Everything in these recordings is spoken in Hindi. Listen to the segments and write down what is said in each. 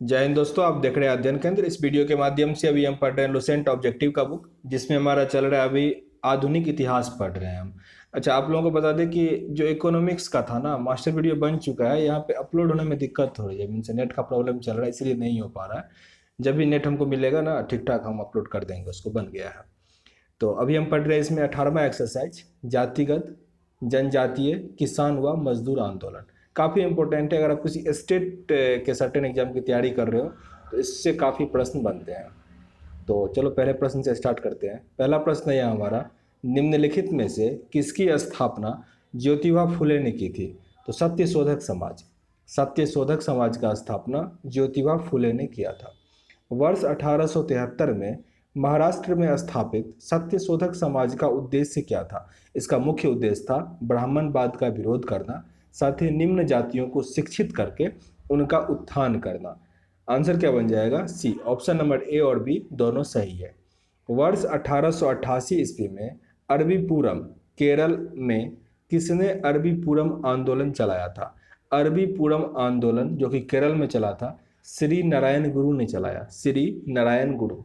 जय हिंद दोस्तों, आप देख रहे हैं अध्ययन केंद्र। इस वीडियो के माध्यम से अभी हम पढ़ रहे हैं लुसेंट ऑब्जेक्टिव का बुक, जिसमें हमारा चल रहा है अभी आधुनिक इतिहास पढ़ रहे हैं हम। अच्छा, आप लोगों को बता दें कि जो इकोनॉमिक्स का था ना, मास्टर वीडियो बन चुका है। यहाँ पे अपलोड होने में दिक्कत हो रही है, मीन्स नेट का प्रॉब्लम चल रहा है, इसलिए नहीं हो पा रहा है। जब भी नेट हमको मिलेगा ना ठीक ठाक, हम अपलोड कर देंगे उसको, बन गया है। तो अभी हम पढ़ रहे हैं इसमें 18वां एक्सरसाइज, जातिगत जनजातीय किसान व मजदूर आंदोलन। काफ़ी इंपॉर्टेंट है। अगर आप किसी स्टेट के सर्टेन एग्जाम की तैयारी कर रहे हो तो इससे काफ़ी प्रश्न बनते हैं। तो चलो पहले प्रश्न से स्टार्ट करते हैं। पहला प्रश्न है हमारा, निम्नलिखित में से किसकी स्थापना ज्योतिबा फुले ने की थी? तो सत्यशोधक समाज। सत्यशोधक समाज का स्थापना ज्योतिबा फुले ने किया था। वर्ष 1873 में महाराष्ट्र में स्थापित सत्यशोधक समाज का उद्देश्य क्या था? इसका मुख्य उद्देश्य था ब्राह्मणवाद का विरोध करना, साथ ही निम्न जातियों को शिक्षित करके उनका उत्थान करना। आंसर क्या बन जाएगा? सी। ऑप्शन नंबर ए और बी दोनों सही है। वर्ष 1888 ईस्वी में अरबी पूरम, केरल में किसने अरबी पूरम आंदोलन चलाया था? अरबी पूरम आंदोलन जो कि केरल में चला था, श्री नारायण गुरु ने चलाया। श्री नारायण गुरु।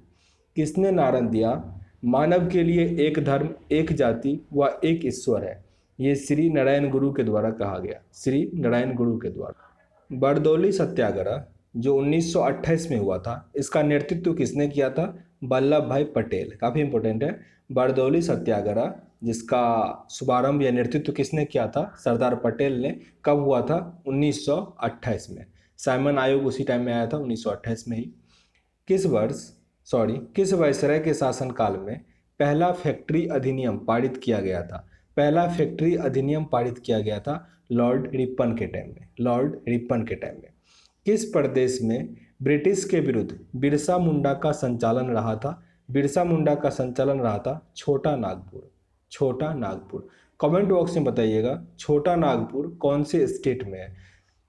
किसने नारा दिया? मानव के लिए एक धर्म, एक जाति व एक ईश्वर है। ये श्री नारायण गुरु के द्वारा कहा गया, श्री नारायण गुरु के द्वारा। बरदौली सत्याग्रह जो 1928 में हुआ था, इसका नेतृत्व किसने किया था? वल्लभ भाई पटेल। काफ़ी इंपॉर्टेंट है। बरदौली सत्याग्रह जिसका शुभारंभ या नेतृत्व किसने किया था? सरदार पटेल ने। कब हुआ था? 1928 में। साइमन आयोग उसी टाइम में आया था, 1928 में ही। किस वायसराय के शासनकाल में पहला फैक्ट्री अधिनियम पारित किया गया था? पहला फैक्ट्री अधिनियम पारित किया गया था लॉर्ड रिपन के टाइम में। लॉर्ड रिपन के टाइम में। किस प्रदेश में ब्रिटिश के विरुद्ध बिरसा मुंडा का संचालन रहा था? बिरसा मुंडा का संचालन रहा था छोटा नागपुर। छोटा नागपुर। कमेंट बॉक्स में बताइएगा छोटा नागपुर कौन से स्टेट में है।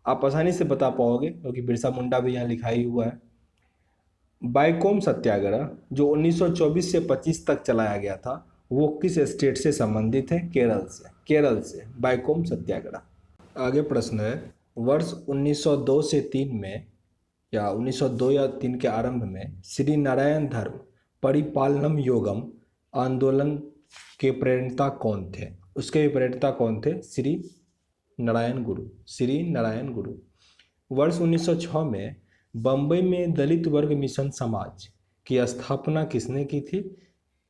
आप आसानी से बता पाओगे क्योंकि बिरसा मुंडा भी यहाँ लिखा ही हुआ है। बाइकोम सत्याग्रह जो 1924 से 25 तक चलाया गया था, वो किस स्टेट से संबंधित है? केरल से। केरल से बाइकोम सत्याग्रह। आगे प्रश्न है, वर्ष 1902 से 3 में या 1902 या 3 के आरंभ में श्री नारायण धर्म परिपालनम योगम आंदोलन के प्रेरणता कौन थे? उसके प्रेरणता कौन थे? श्री नारायण गुरु। श्री नारायण गुरु। वर्ष 1906 में बम्बई में दलित वर्ग मिशन समाज की स्थापना किसने की थी?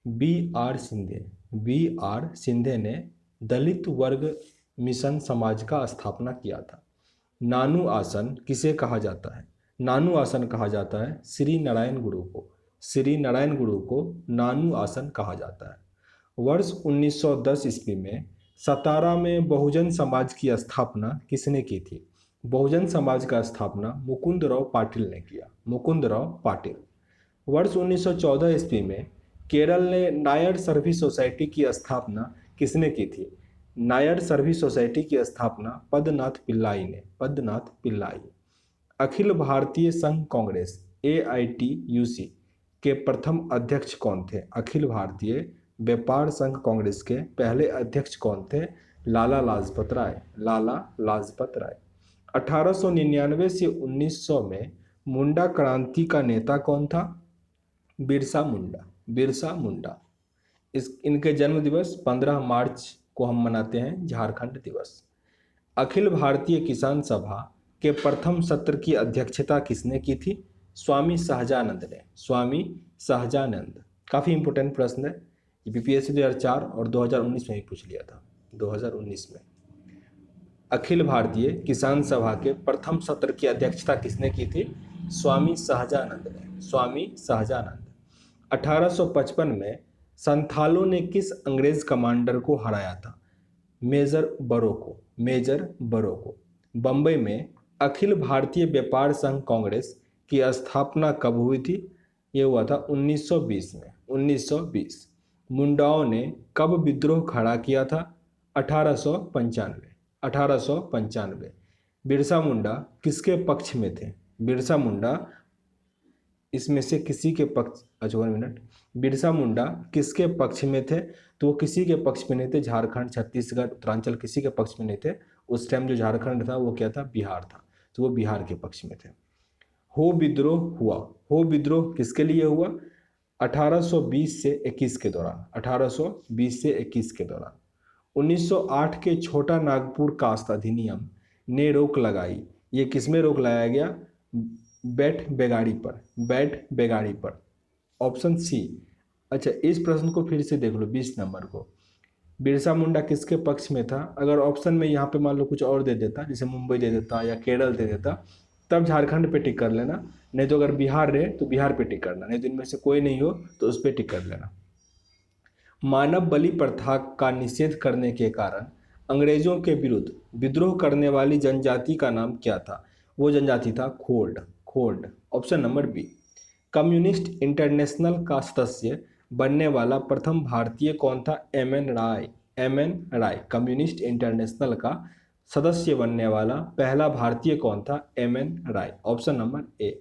B R Shinde. B R Shinde ने दलित वर्ग मिशन समाज का स्थापना किया था। नानू आसन किसे कहा जाता है? नानू आसन कहा जाता है श्री नारायण गुरु को। श्री नारायण गुरु को नानू आसन कहा जाता है। वर्ष 1910 ईस्वी में सतारा में बहुजन समाज की स्थापना किसने की थी? बहुजन समाज का स्थापना मुकुंदराव पाटिल ने किया। मुकुंदराव पाटिल। वर्ष 1914 ईस्वी में केरल ने नायर सर्विस सोसाइटी की स्थापना किसने की थी? नायर सर्विस सोसाइटी की स्थापना पद्मनाथ पिल्लाई ने। पद्मनाथ पिल्लाई। अखिल भारतीय संघ कांग्रेस AITUC के प्रथम अध्यक्ष कौन थे? अखिल भारतीय व्यापार संघ कांग्रेस के पहले अध्यक्ष कौन थे? लाला लाजपत राय। लाला लाजपत राय। 1899 से 1900 में मुंडा क्रांति का नेता कौन था? बिरसा मुंडा। बिरसा मुंडा। इनके जन्म दिवस 15 मार्च को हम मनाते हैं झारखंड दिवस। अखिल भारतीय किसान सभा के प्रथम सत्र की अध्यक्षता किसने की थी? स्वामी सहजानंद ने। स्वामी सहजानंद। काफ़ी इंपॉर्टेंट प्रश्न है। BPSC 2004 और 2019 में भी पूछ लिया था। 2019 में अखिल भारतीय किसान सभा के प्रथम सत्र की अध्यक्षता किसने की थी? स्वामी सहजानंद ने। स्वामी सहजानंद। 1855 में संथालों ने किस अंग्रेज कमांडर को हराया था? मेजर बरो को। मेजर बरो को। बम्बई में अखिल भारतीय व्यापार संघ कांग्रेस की स्थापना कब हुई थी? ये हुआ था 1920 में। 1920। मुंडाओं ने कब विद्रोह खड़ा किया था? 1895। 1895। बिरसा मुंडा किसके पक्ष में थे? बिरसा मुंडा इसमें से किसी के पक्ष, अच्छा 1 मिनट, बिरसा मुंडा किसके पक्ष में थे? तो वो किसी के पक्ष में नहीं थे। झारखंड, छत्तीसगढ़, उत्तरांचल किसी के पक्ष में नहीं थे। उस टाइम जो झारखंड था वो क्या था? बिहार था। तो वो बिहार के पक्ष में थे। हो विद्रोह हुआ। हो विद्रोह किसके लिए हुआ? 1820 से 21 के दौरान, 1820 से 21 के दौरान। 1908 के छोटा नागपुर कास्ट अधिनियम ने रोक लगाई। ये किसमें रोक लगाया गया? बैठ बेगाड़ी पर, बैठ बेगाड़ी पर। Option C. अच्छा, इस प्रश्न को फिर से देख लो, 20 नंबर को। बिरसा मुंडा किसके पक्ष में था? अगर ऑप्शन में यहाँ पे मान लो कुछ और दे देता, जैसे मुंबई दे देता या केरल दे देता, तब झारखंड पे टिक कर लेना। नहीं तो अगर बिहार रहे तो बिहार पे टिक करना, नहीं तो इनमें से कोई नहीं हो तो उस पर टिक कर लेना। मानव बलि प्रथा का निषेध करने के कारण अंग्रेजों के विरुद्ध विद्रोह करने वाली जनजाति का नाम क्या था? वो जनजाति था खोल्ड। खोल्ड, option number B. Communist international का सदस्य बनने वाला प्रथम भारतीय कौन था? M N Roy. M N Roy communist international का सदस्य बनने वाला पहला भारतीय कौन था? M N Roy, option number A.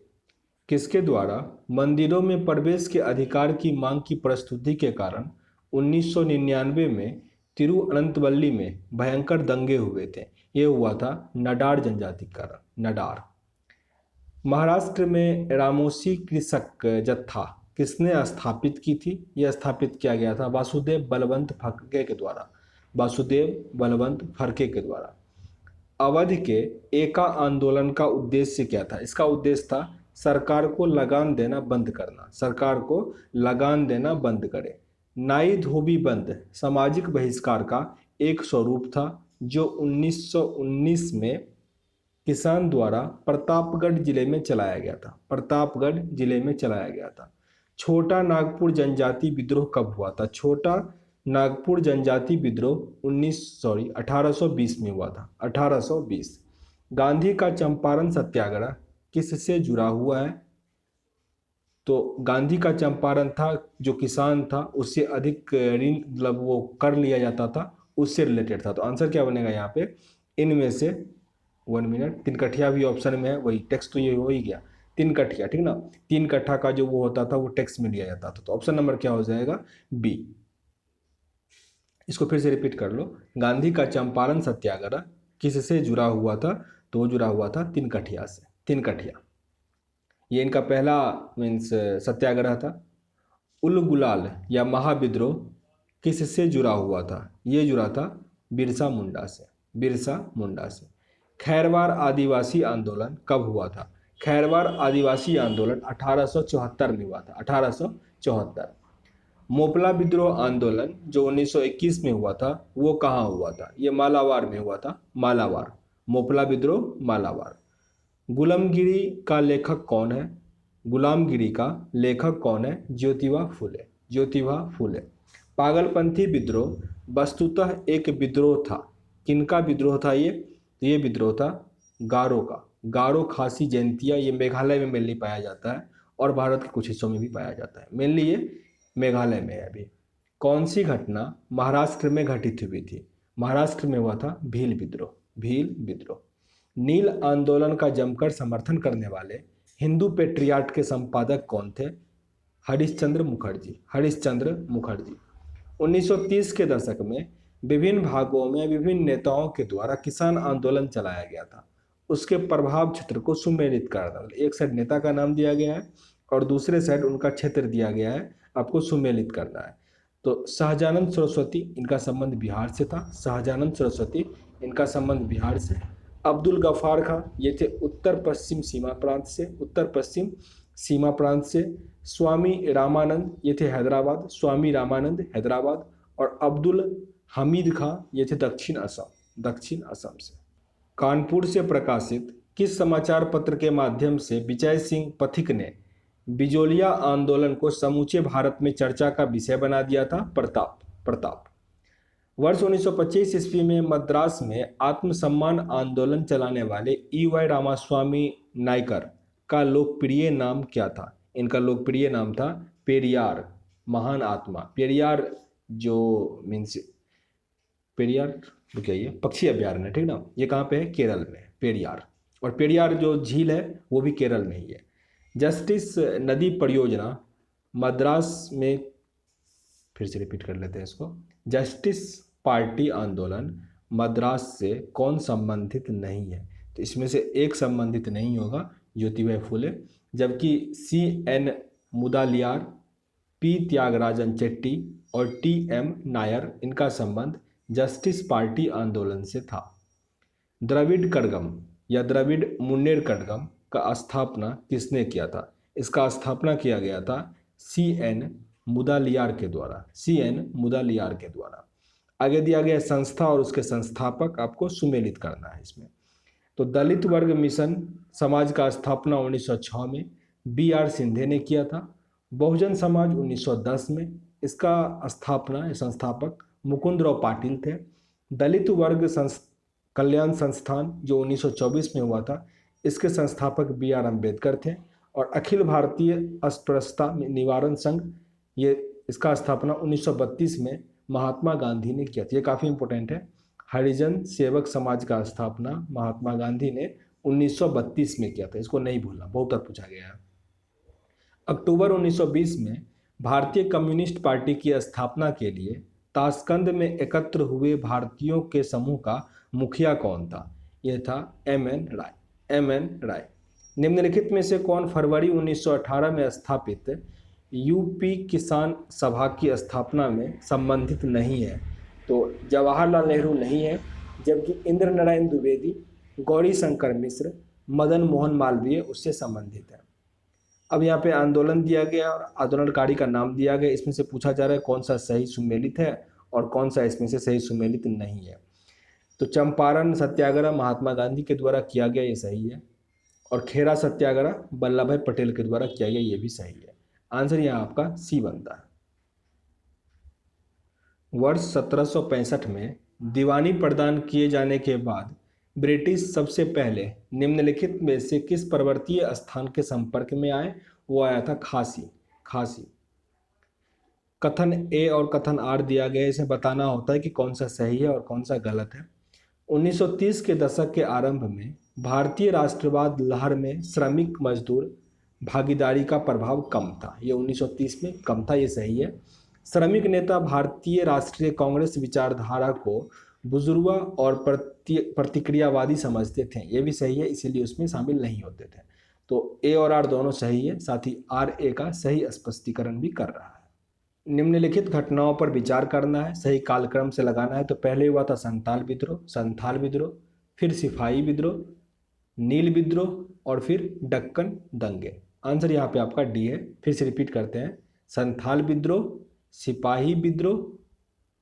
किसके द्वारा मंदिरों में प्रवेश के अधिकार की मांग की प्रस्तुति के कारण 1999 में तिरुअनंतवल्ली में भयंकर दंगे हुए थे? ये हुआ था नडार जनजाति के कारण, नडार। महाराष्ट्र में रामोसी कृषक जत्था किसने स्थापित की थी? यह स्थापित किया गया था वासुदेव बलवंत फड़के के द्वारा, वासुदेव बलवंत फड़के के द्वारा। अवध के एका आंदोलन का उद्देश्य क्या था? इसका उद्देश्य था सरकार को लगान देना बंद करना, सरकार को लगान देना बंद करे। नाई धोबी बंद सामाजिक बहिष्कार का एक स्वरूप था जो 1919 में किसान द्वारा प्रतापगढ़ जिले में चलाया गया था, प्रतापगढ़ जिले में चलाया गया था। छोटा नागपुर जनजाति विद्रोह कब हुआ था? छोटा नागपुर जनजाति विद्रोह 1820 में हुआ था, 1820। गांधी का चंपारण सत्याग्रह किससे जुड़ा हुआ है? तो गांधी का चंपारण था जो किसान था उससे अधिक ऋण मतलब वो कर लिया जाता था, उससे रिलेटेड था। तो आंसर क्या बनेगा यहाँ पे? इनमें से 1 मिनट, तीन कठिया भी ऑप्शन में है, वही टेक्स्ट तो ये हो ही गया, तीन कठिया, ठीक ना। तीन कट्ठा का जो वो होता था वो टेक्स्ट में लिया जाता था। तो ऑप्शन नंबर क्या हो जाएगा? बी। इसको फिर से रिपीट कर लो। गांधी का चंपारण सत्याग्रह किससे जुड़ा हुआ था? तो वो जुड़ा हुआ था तीन कठिया से, तीन कठिया। ये इनका पहला मीन्स सत्याग्रह था। उल गुलाल या महाविद्रोह किससे जुड़ा हुआ था? ये जुड़ा था बिरसा मुंडा से, बिरसा मुंडा से। खैरवार आदिवासी आंदोलन कब हुआ था? खैरवार आदिवासी आंदोलन 1874 में हुआ था, 1874। मोपला विद्रोह आंदोलन जो 1921 में हुआ था वो कहाँ हुआ था? ये मालाबार में हुआ था, मालाबार। मोपला विद्रोह मालाबार। गुलामगिरी का लेखक कौन है? गुलामगिरी का लेखक कौन है? ज्योतिबा फुले, ज्योतिबा फुले। पागलपंथी विद्रोह वस्तुतः एक विद्रोह था। किनका विद्रोह था ये? तो ये विद्रोह था गारो का। गारो खासी जयंतिया, ये मेघालय में मेनली पाया जाता है और भारत के कुछ हिस्सों में भी पाया जाता है, मेनली ये मेघालय में है अभी। कौन सी घटना महाराष्ट्र में घटित हुई थी? महाराष्ट्र में हुआ था भील विद्रोह, भील विद्रोह। नील आंदोलन का जमकर समर्थन करने वाले हिंदू पेट्रियाट के संपादक कौन थे? हरिश्चंद्र मुखर्जी, हरिश्चंद्र मुखर्जी। 1930 के दशक में विभिन्न भागों में विभिन्न नेताओं के द्वारा किसान आंदोलन चलाया गया था। उसके प्रभाव क्षेत्र को सुमेलित करना, एक साइड नेता का नाम दिया गया है और दूसरे साइड उनका क्षेत्र दिया गया है, आपको सुमेलित करना है। तो शाहजानंद सरस्वती, इनका संबंध बिहार से था, शाहजानंद सरस्वती इनका संबंध बिहार से। अब्दुल गफ्फार खां, ये थे उत्तर पश्चिम सीमा प्रांत से, उत्तर पश्चिम सीमा प्रांत से। स्वामी रामानंद, ये थे हैदराबाद, स्वामी रामानंद हैदराबाद। और अब्दुल हमीद खां, ये थे दक्षिण असम, दक्षिण असम से। कानपुर से प्रकाशित किस समाचार पत्र के माध्यम से विजय सिंह पथिक ने बिजोलिया आंदोलन को समूचे भारत में चर्चा का विषय बना दिया था? प्रताप, प्रताप। वर्ष 1925 ईस्वी में मद्रास में आत्मसम्मान आंदोलन चलाने वाले ई.वाई. रामास्वामी नायकर का लोकप्रिय नाम क्या था? इनका लोकप्रिय नाम था पेरियार, महान आत्मा। पेरियार जो मीन्स पेरियार क्या, ये पक्षी अभ्यारण्य, ठीक ना। ये कहाँ पे है? केरल में, पेरियार। और पेरियार जो झील है वो भी केरल में ही है। जस्टिस नदी परियोजना मद्रास में, फिर से रिपीट कर लेते हैं इसको। जस्टिस पार्टी आंदोलन मद्रास से कौन संबंधित नहीं है? तो इसमें से एक संबंधित नहीं होगा ज्योतिबा फुले, जबकि C.N. मुदालियार, P. त्यागराजन चेट्टी और T.M. नायर, इनका संबंध जस्टिस पार्टी आंदोलन से था। द्रविड़ कड़गम या द्रविड़ मुन्नेर कड़गम का स्थापना किसने किया था? इसका स्थापना किया गया था C.N. मुदालियार के द्वारा, C.N. मुदालियार के द्वारा। आगे दिया गया संस्था और उसके संस्थापक आपको सुमेलित करना है इसमें। तो दलित वर्ग मिशन समाज का स्थापना 1906 में B.R. सिंधे ने किया था। बहुजन समाज 1910 में, इसका स्थापना संस्थापक मुकुंदराव पाटिल थे। दलित वर्ग कल्याण संस्थान जो 1924 में हुआ था, इसके संस्थापक B.R. अम्बेडकर थे। और अखिल भारतीय अस्पृश्यता निवारण संघ, ये इसका स्थापना 1932 में महात्मा गांधी ने किया था। ये काफ़ी इंपॉर्टेंट है। हरिजन सेवक समाज का स्थापना महात्मा गांधी ने 1932 में किया था, इसको नहीं भूलना, बहुत बार पूछा गया है। अक्टूबर 1920 में भारतीय कम्युनिस्ट पार्टी की स्थापना के लिए ताशकंद में एकत्र हुए भारतीयों के समूह का मुखिया कौन था? यह था M.N. राय, M.N. राय। निम्नलिखित में से कौन फरवरी 1918 में स्थापित यूपी किसान सभा की स्थापना में संबंधित नहीं है? तो जवाहरलाल नेहरू नहीं है, जबकि इंद्र नारायण द्विवेदी, गौरी शंकर मिश्र, मदन मोहन मालवीय उससे संबंधित है। अब यहाँ पे आंदोलन दिया गया और आंदोलनकारी का नाम दिया गया। इसमें से पूछा जा रहा है कौन सा सही सुमेलित है और कौन सा इसमें से सही सुमेलित नहीं है। तो चंपारण सत्याग्रह महात्मा गांधी के द्वारा किया गया, ये सही है। और खेरा सत्याग्रह वल्लभ भाई पटेल के द्वारा किया गया, ये भी सही है। आंसर यहाँ आपका सी बनता है। वर्ष 1765 में दीवानी प्रदान किए जाने के बाद ब्रिटिश सबसे पहले निम्नलिखित में से किस पर्वतीय स्थान के संपर्क में आए? वो आया था खासी। कथन ए और कथन आर दिया गया, इसे बताना होता है कि कौन सा सही है और कौन सा गलत है। 1930 के दशक के आरंभ में भारतीय राष्ट्रवाद लहर में श्रमिक मजदूर भागीदारी का प्रभाव कम था। ये 1930 में कम था, ये सही है। श्रमिक नेता भारतीय राष्ट्रीय कांग्रेस विचारधारा को बुजुर्गा और प्रतिक्रियावादी समझते थे, ये भी सही है, इसीलिए उसमें शामिल नहीं होते थे। तो ए और आर दोनों सही है, साथ ही आर ए का सही स्पष्टीकरण भी कर रहा है। निम्नलिखित घटनाओं पर विचार करना है, सही कालक्रम से लगाना है। तो पहले हुआ था संथाल विद्रोह, फिर सिपाही विद्रोह, नील विद्रोह और फिर दक्कन दंगे। आंसर यहाँ पे आपका डी है। फिर से रिपीट करते हैं, संथाल विद्रोह, सिपाही विद्रोह,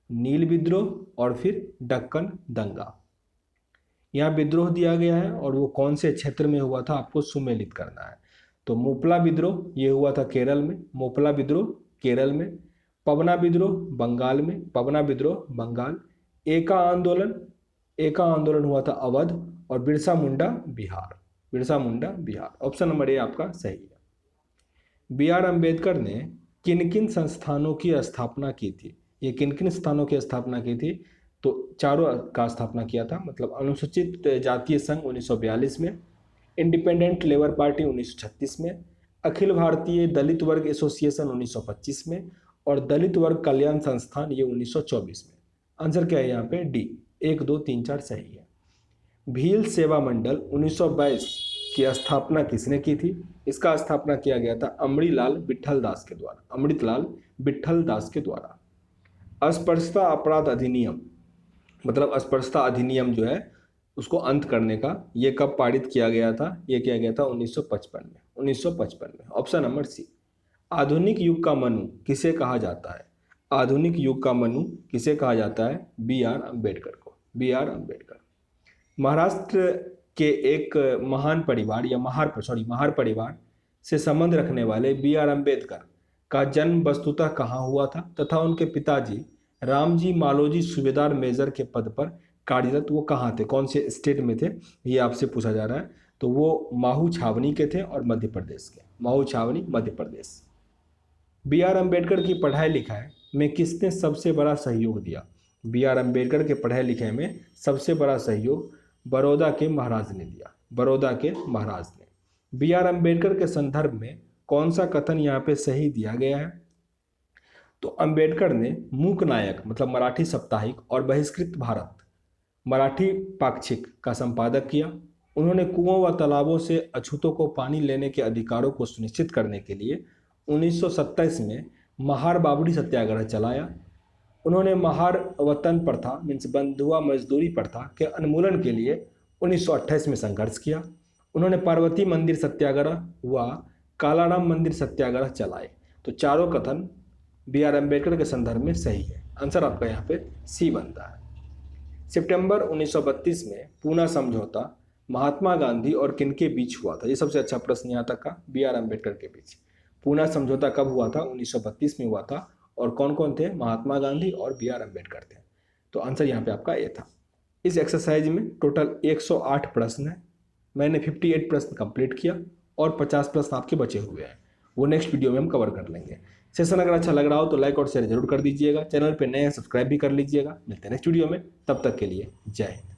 नील विद्रोह और फिर दक्कन दंगा। यहाँ विद्रोह दिया गया है और वो कौन से क्षेत्र में हुआ था आपको सुमेलित करना है। तो मोपला विद्रोह ये हुआ था केरल में, मोपला विद्रोह केरल में। पवना विद्रोह बंगाल। एका आंदोलन हुआ था अवध। और बिरसा मुंडा बिहार। ऑप्शन नंबर ए आपका सही है। B.R. अम्बेडकर ने किन किन संस्थानों की स्थापना की थी? ये किन किन स्थानों की स्थापना की थी? तो चारों का स्थापना किया था, मतलब अनुसूचित जातीय संघ 1942 में, इंडिपेंडेंट लेबर पार्टी 1936 में, अखिल भारतीय दलित वर्ग एसोसिएशन 1925 में और दलित वर्ग कल्याण संस्थान ये 1924 में। आंसर क्या है यहाँ पे? डी, 1, 2, 3, 4 सही है। भील सेवा मंडल 1922 की स्थापना किसने की थी? इसका स्थापना किया गया था अमृतलाल विट्ठल दास के द्वारा। अस्पृश्यता अपराध अधिनियम, मतलब अस्पृश्यता अधिनियम जो है उसको अंत करने का ये कब पारित किया गया था? ये किया गया था 1955 में। Option number C. आधुनिक युग का मनु किसे कहा जाता है? आधुनिक युग का मनु किसे कहा जाता है? B.R. अम्बेडकर को, B.R. अम्बेडकर। महाराष्ट्र के एक महार परिवार से संबंध रखने वाले B.R. अम्बेडकर का जन्म वस्तुतः कहाँ हुआ था तथा उनके पिताजी रामजी मालोजी सूबेदार मेजर के पद पर कार्यरत वो कहाँ थे, कौन से स्टेट में थे, ये आपसे पूछा जा रहा है। तो वो माहू छावनी के थे और मध्य प्रदेश के, माहू छावनी मध्य प्रदेश। B.R. अम्बेडकर की पढ़ाई लिखाई में किसने सबसे बड़ा सहयोग दिया? B.R. अम्बेडकर के पढ़ाई लिखाई में सबसे बड़ा सहयोग बड़ौदा के महाराज ने दिया, B.R. अम्बेडकर के संदर्भ में कौन सा कथन यहाँ पे सही दिया गया है? तो अम्बेडकर ने मूक नायक मतलब मराठी साप्ताहिक और बहिष्कृत भारत मराठी पाक्षिक का संपादक किया। उन्होंने कुओं व तालाबों से अछूतों को पानी लेने के अधिकारों को सुनिश्चित करने के लिए 1927 में महार बावड़ी सत्याग्रह चलाया। उन्होंने महार वतन प्रथा मीन्स बंधुआ मजदूरी प्रथा के उन्मूलन के लिए 1928 में संघर्ष किया। उन्होंने पार्वती मंदिर सत्याग्रह व कालाराम मंदिर सत्याग्रह चलाए। तो चारों कथन बी आर अम्बेडकर के संदर्भ में सही है। आंसर आपका यहाँ पे सी बनता है। सितंबर 1932 में पूना समझौता महात्मा गांधी और किनके बीच हुआ था? ये सबसे अच्छा प्रश्न यहाँ तक का, बी आर अम्बेडकर के बीच। पूना समझौता कब हुआ था? 1932 में हुआ था। और कौन कौन थे? महात्मा गांधी और बी आर अम्बेडकर थे। तो आंसर यहाँ पे आपका ए था। इस एक्सरसाइज में टोटल 108 प्रश्न है। मैंने 58 प्रश्न कंप्लीट किया और 50 प्रश्न आपके बचे हुए हैं, वो नेक्स्ट वीडियो में हम कवर कर लेंगे। सेशन अगर अच्छा लग रहा हो तो लाइक और शेयर जरूर कर दीजिएगा। चैनल पे नए हैं सब्सक्राइब भी कर लीजिएगा। मिलते हैं नेक्स्ट वीडियो में, तब तक के लिए जय हिंद।